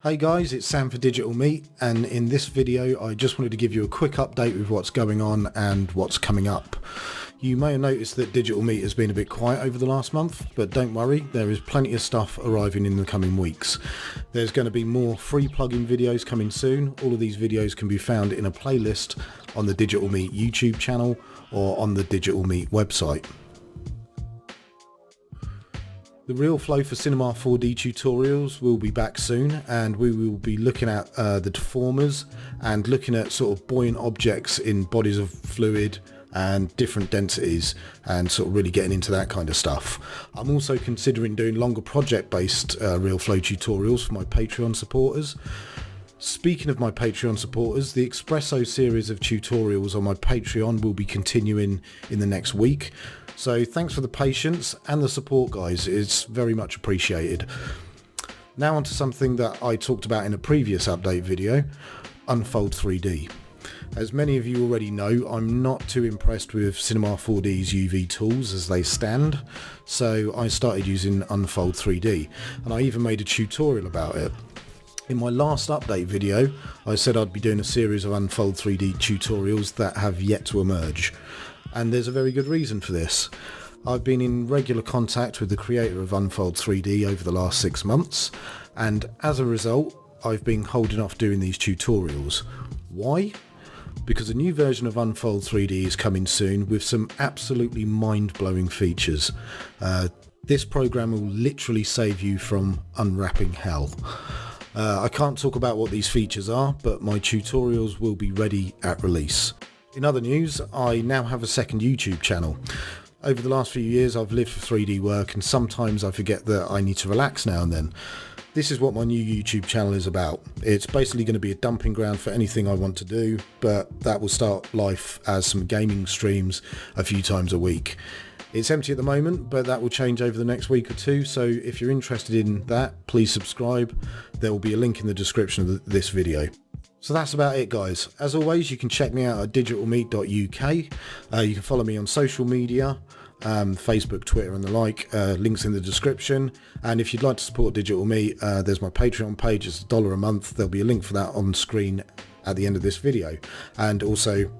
Hey guys, it's Sam for Digital Meat, and in this video I just wanted to give you a quick update with what's going on and what's coming up. You may have noticed that Digital Meat has been a bit quiet over the last month, but don't worry, there is plenty of stuff arriving in the coming weeks. There's going to be more free plugin videos coming soon. All of these videos can be found in a playlist on the Digital Meat YouTube channel or on the Digital Meat website. The Real Flow for Cinema 4D tutorials will be back soon, and we will be looking at the deformers and looking at sort of buoyant objects in bodies of fluid and different densities and sort of really getting into that kind of stuff. I'm also considering doing longer project based Real Flow tutorials for my Patreon supporters. Speaking of my Patreon supporters, the Espresso series of tutorials on my Patreon will be continuing in the next week. So thanks for the patience and the support, guys. It's very much appreciated. Now onto something that I talked about in a previous update video, Unfold 3D. As many of you already know, I'm not too impressed with Cinema 4D's UV tools as they stand, so I started using Unfold 3D, and I even made a tutorial about it. In my last update video, I said I'd be doing a series of Unfold 3D tutorials that have yet to emerge. And there's a very good reason for this. I've been in regular contact with the creator of Unfold 3D over the last 6 months, and as a result, I've been holding off doing these tutorials. Why? Because a new version of Unfold 3D is coming soon with some absolutely mind-blowing features. This program will literally save you from unwrapping hell. I can't talk about what these features are, but my tutorials will be ready at release. In other news, I now have a second YouTube channel. Over the last few years I've lived for 3D work, and sometimes I forget that I need to relax now and then. This is what my new YouTube channel is about. It's basically going to be a dumping ground for anything I want to do, but that will start life as some gaming streams a few times a week. It's empty at the moment, but that will change over the next week or two, so if you're interested in that, please subscribe. There will be a link in the description of this video. So that's about it, guys. As always, you can check me out at digitalmeat.uk. You can follow me on social media, Facebook, Twitter and the like. Links in the description. And if you'd like to support Digital Meat, there's my Patreon page. It's $1 a month. There'll be a link for that on screen at the end of this video. And also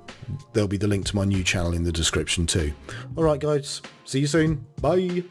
there'll be the link to my new channel in the description too. Alright guys, see you soon. Bye.